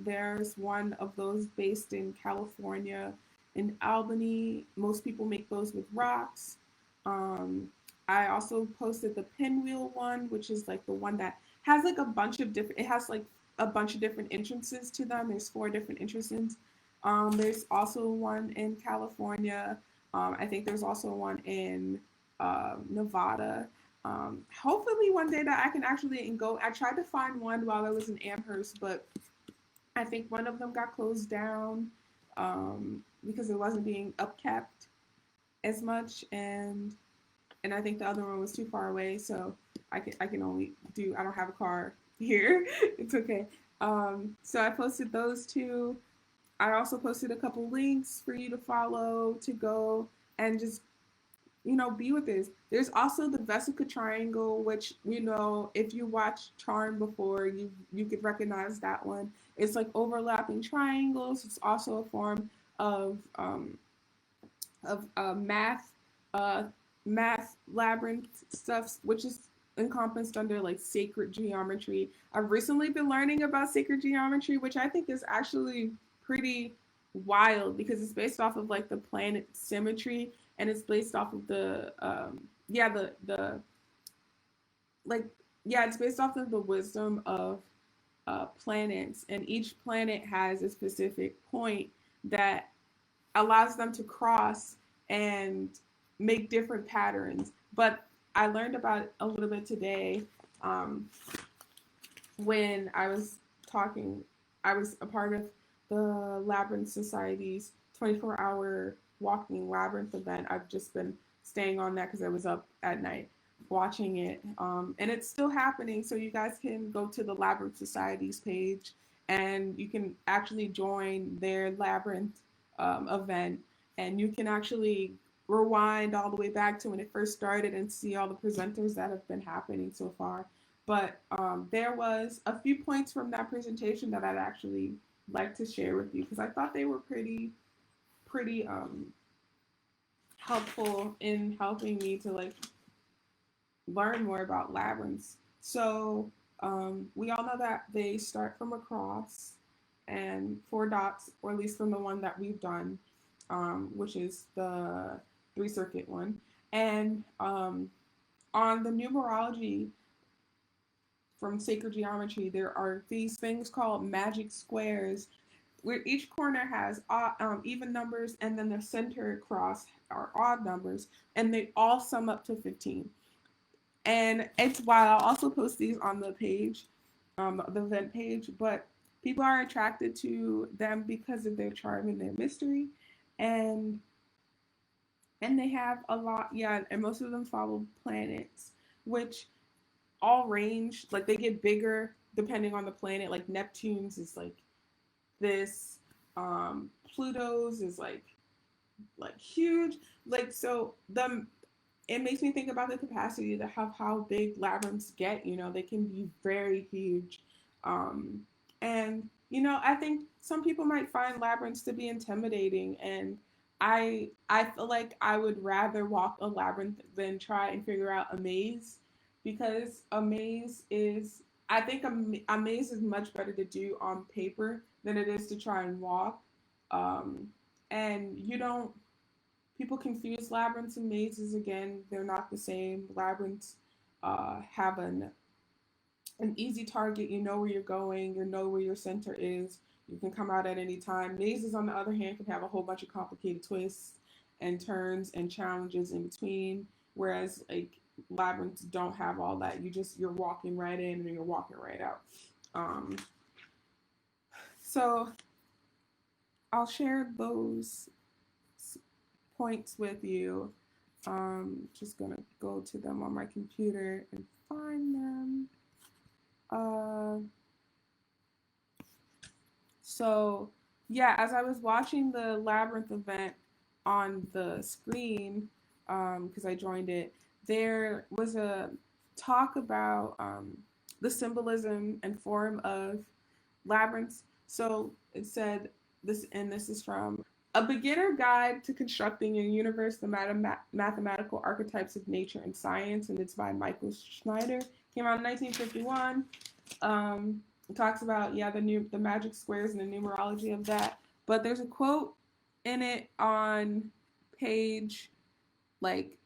There's one of those based in California, in Albany. Most people make those with rocks. Um, I also posted the pinwheel one, which is like the one that has like a bunch of different. It has like a bunch of different entrances to them. There's four different entrances. There's also one in California. I think there's also one in Nevada. Hopefully one day that I can actually go. I tried to find one while I was in Amherst, but I think one of them got closed down because it wasn't being upkept as much, and I think the other one was too far away. So I can only do. I don't have a car here. It's okay. So I posted those two. I also posted a couple links for you to follow to go and just be with this. There's also the Vesica Triangle, which if you watched Charm before, you could recognize that one. It's like overlapping triangles. It's also a form of math, uh, math labyrinth stuff, which is encompassed under like sacred geometry. I've recently been learning about sacred geometry, which I think is actually pretty wild because it's based off of like the planet symmetry, and it's based off of the like it's based off of the wisdom of planets, and each planet has a specific point that allows them to cross and make different patterns. But I learned about it a little bit today, when I was talking. I was a part of the Labyrinth Society's 24-hour walking labyrinth event. I've just been staying on that because I was up at night watching it. And it's still happening. So you guys can go to the Labyrinth Society's page and you can actually join their labyrinth event. And you can actually rewind all the way back to when it first started and see all the presenters that have been happening so far. But there was a few points from that presentation that I'd actually like to share with you because I thought they were pretty helpful in helping me to like learn more about labyrinths. So we all know that they start from a cross and four dots, or at least from the one that we've done, which is the three circuit one. And on the numerology from sacred geometry, there are these things called magic squares, where each corner has even numbers, and then the center cross are odd numbers, and they all sum up to 15. And it's wild. I'll also post these on the page, the event page, but people are attracted to them because of their charm and their mystery. And they have a lot, yeah, and most of them follow planets, which all range, like they get bigger depending on the planet. Like Neptune's is like this, Pluto's is like huge. Like so the it makes me think about the capacity to have how big labyrinths get. They can be very huge. Um, and, I think some people might find labyrinths to be intimidating. And I feel like I would rather walk a labyrinth than try and figure out a maze, because a maze is, I think a maze is much better to do on paper than it is to try and walk. Um, and you don't People confuse labyrinths and mazes. Again, they're not the same. Labyrinths have an easy target. You know where you're going. You know where your center is. You can come out at any time. Mazes, on the other hand, can have a whole bunch of complicated twists and turns and challenges in between. Whereas like labyrinths don't have all that. You're walking right in and you're walking right out. So I'll share those points with you. Just gonna go to them on my computer and find them. So yeah, as I was watching the Labyrinth event on the screen, because I joined it, there was a talk about the symbolism and form of labyrinths. So it said this, and this is from A Beginner Guide to Constructing a Universe, the Mathematical Archetypes of Nature and Science, and it's by Michael Schneider. Came out in 1951. It talks about the magic squares and the numerology of that. But there's a quote in it on page like,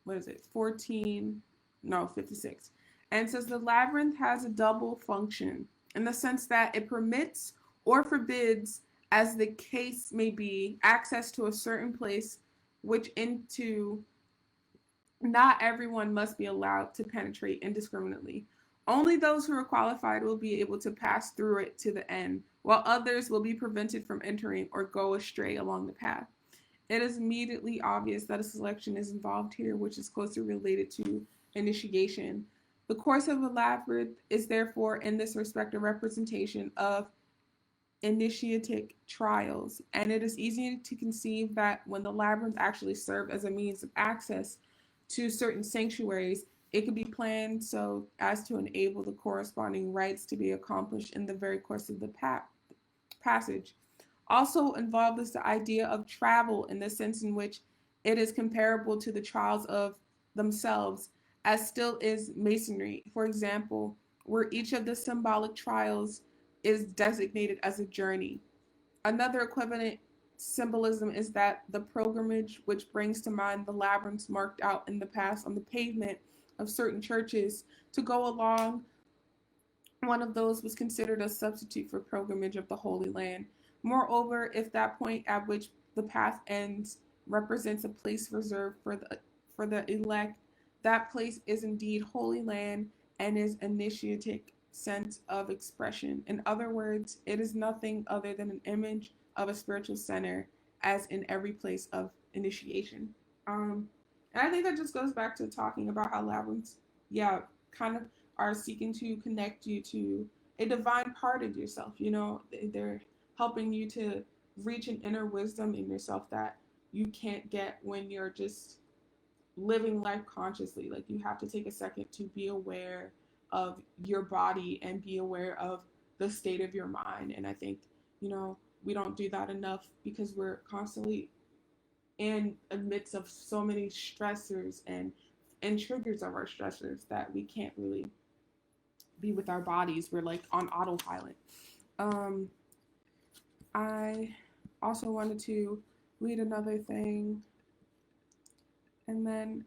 what is it, 14, no, 56. And it says the labyrinth has a double function in the sense that it permits or forbids, as the case may be, access to a certain place which into not everyone must be allowed to penetrate indiscriminately. Only those who are qualified will be able to pass through it to the end, while others will be prevented from entering or go astray along the path. It is immediately obvious that a selection is involved here, which is closely related to initiation. The course of a labyrinth is therefore, in this respect, a representation of initiatic trials, and it is easy to conceive that when the labyrinth actually served as a means of access to certain sanctuaries, it could be planned so as to enable the corresponding rites to be accomplished in the very course of the passage. Also involved is the idea of travel in the sense in which it is comparable to the trials of themselves, as still is masonry, for example, where each of the symbolic trials is designated as a journey. Another equivalent symbolism is that the pilgrimage, which brings to mind the labyrinths marked out in the past on the pavement of certain churches to go along, one of those was considered a substitute for pilgrimage of the Holy Land. Moreover, if that point at which the path ends represents a place reserved for the elect, that place is indeed Holy Land and is initiatic sense of expression. In other words, it is nothing other than an image of a spiritual center, as in every place of initiation. Um, and I think that just goes back to talking about how labyrinths, yeah, kind of are seeking to connect you to a divine part of yourself. You know, they're helping you to reach an inner wisdom in yourself that you can't get when you're just living life consciously. Like you have to take a second to be aware of your body and be aware of the state of your mind. And I think, you know, we don't do that enough because we're constantly in the midst of so many stressors and triggers of our stressors that we can't really be with our bodies. We're like on autopilot. Um, I also wanted to read another thing, and then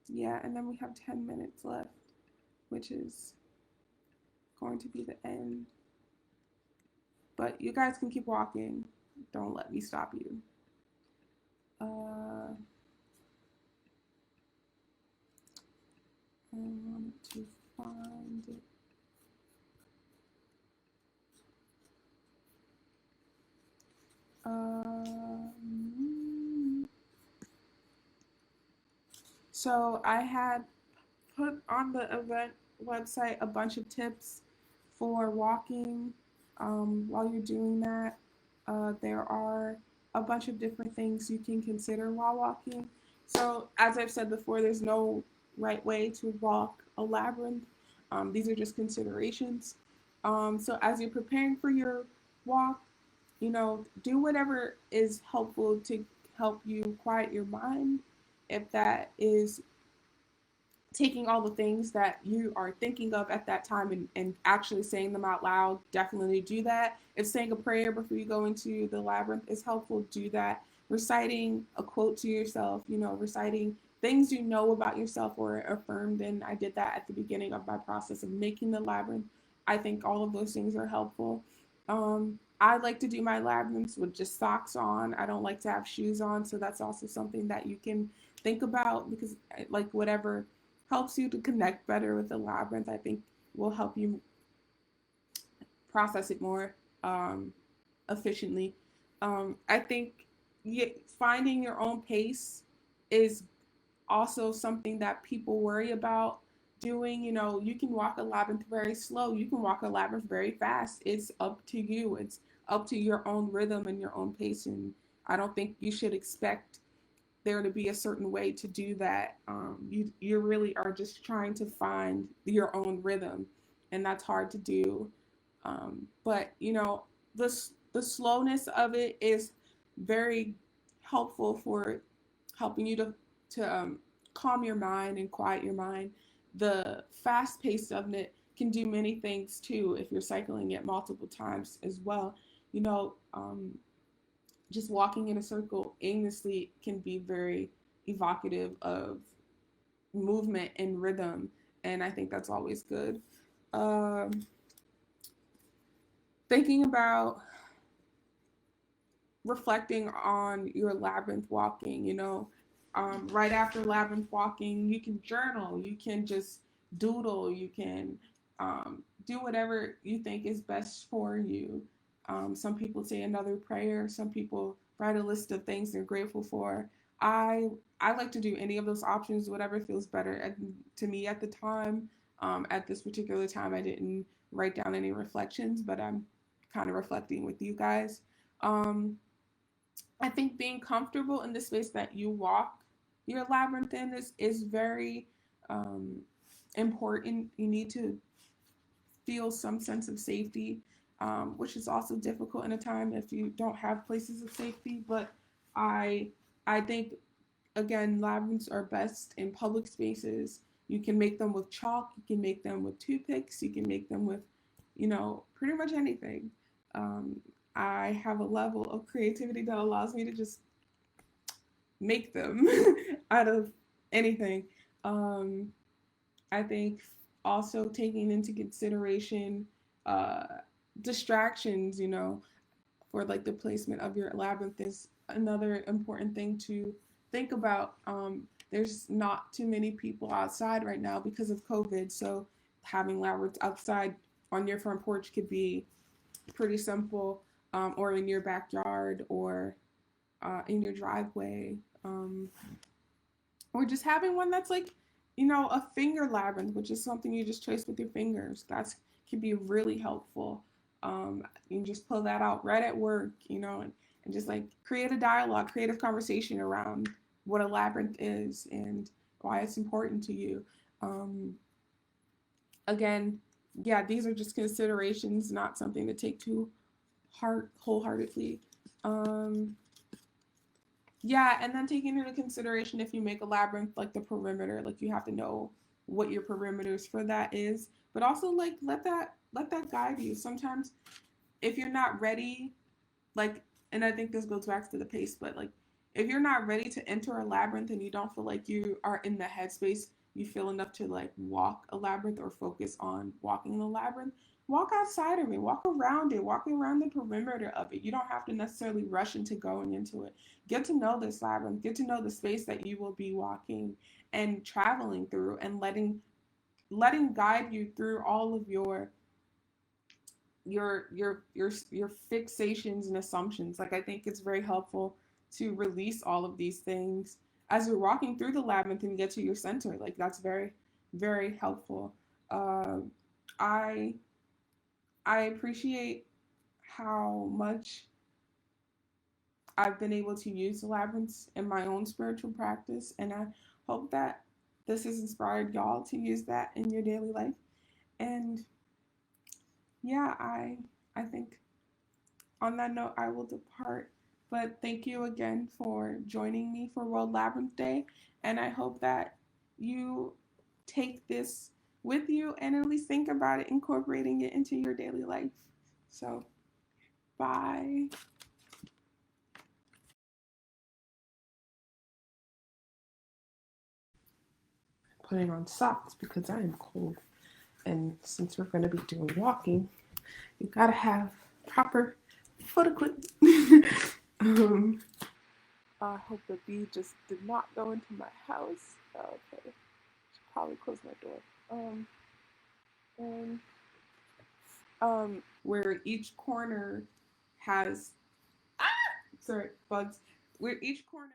yeah, and then we have 10 minutes left, which is going to be the end. But you guys can keep walking. Don't let me stop you. I want to find it. So I had put on the event website a bunch of tips for walking while you're doing that. There are a bunch of different things you can consider while walking. So, as I've said before, there's no right way to walk a labyrinth. These are just considerations. So, as you're preparing for your walk, you know, do whatever is helpful to help you quiet your mind. If that is taking all the things that you are thinking of at that time and actually saying them out loud, definitely do that. If saying a prayer before you go into the labyrinth is helpful, do that. Reciting a quote to yourself, you know, reciting things you know about yourself or affirmed. And I did that at the beginning of my process of making the labyrinth. I think all of those things are helpful. I like to do my labyrinths with just socks on. I don't like to have shoes on, so that's also something that you can think about because, like, whatever helps you to connect better with the labyrinth, I think will help you process it more efficiently. I think finding your own pace is also something that people worry about doing. You know, you can walk a labyrinth very slow, you can walk a labyrinth very fast. It's up to you. It's up to your own rhythm and your own pace. And I don't think you should expect there to be a certain way to do that. You really are just trying to find your own rhythm, and that's hard to do. But you know, the slowness of it is very helpful for helping you to calm your mind and quiet your mind. The fast pace of it can do many things too if you're cycling it multiple times as well. You know, just walking in a circle aimlessly can be very evocative of movement and rhythm, and I think that's always good. Um, Thinking about reflecting on your labyrinth walking, you know, right after labyrinth walking, you can journal, you can just doodle, you can do whatever you think is best for you. Some people say another prayer, some people write a list of things they're grateful for. I I like to do any of those options, whatever feels better to me at the time. At this particular time, I didn't write down any reflections, but I'm kind of reflecting with you guys. I think being comfortable in the space that you walk your labyrinth in is very um, important. You need to feel some sense of safety, which is also difficult in a time if you don't have places of safety. But I I think again, labyrinths are best in public spaces. You can make them with chalk, you can make them with toothpicks, you can make them with, pretty much anything. Um, I have a level of creativity that allows me to just make them out of anything. Um, I think also taking into consideration uh, distractions, for like the placement of your labyrinth is another important thing to think about. There's not too many people outside right now because of COVID, so having labyrinths outside on your front porch could be pretty simple, or in your backyard, or in your driveway, or just having one that's like, a finger labyrinth, which is something you just trace with your fingers. That's can be really helpful. You can just pull that out right at work, and just like create a dialogue, creative conversation around what a labyrinth is and why it's important to you. Um, Again, yeah, these are just considerations, not something to take too wholeheartedly. Um, yeah, and then taking into consideration if you make a labyrinth, like the perimeter, like you have to know what your perimeters for that is, but also like let that guide you. Sometimes if you're not ready, like, and I think this goes back to the pace, but like if you're not ready to enter a labyrinth and you don't feel like you are in the headspace, you feel enough to like walk a labyrinth or focus on walking the labyrinth, walk outside of it, walk around it, walk around the perimeter of it. You don't have to necessarily rush into going into it. Get to know this labyrinth, get to know the space that you will be walking and traveling through, and letting guide you through all of your fixations and assumptions. Like, I think it's very helpful to release all of these things as you're walking through the labyrinth and get to your center. Like, that's very, very helpful. uh, i I appreciate how much I've been able to use the labyrinths in my own spiritual practice, and I hope that this has inspired y'all to use that in your daily life. And yeah, I think on that note, I will depart. But thank you again for joining me for World Labyrinth Day. And I hope that you take this with you and at least think about it, incorporating it into your daily life. So, bye. Putting on socks because I am cold. And since we're going to be doing walking, you gotta have proper foot equipment. um, I hope the bee just did not go into my house. Okay, should probably close my door. And where each corner has, sorry, bugs. Where each corner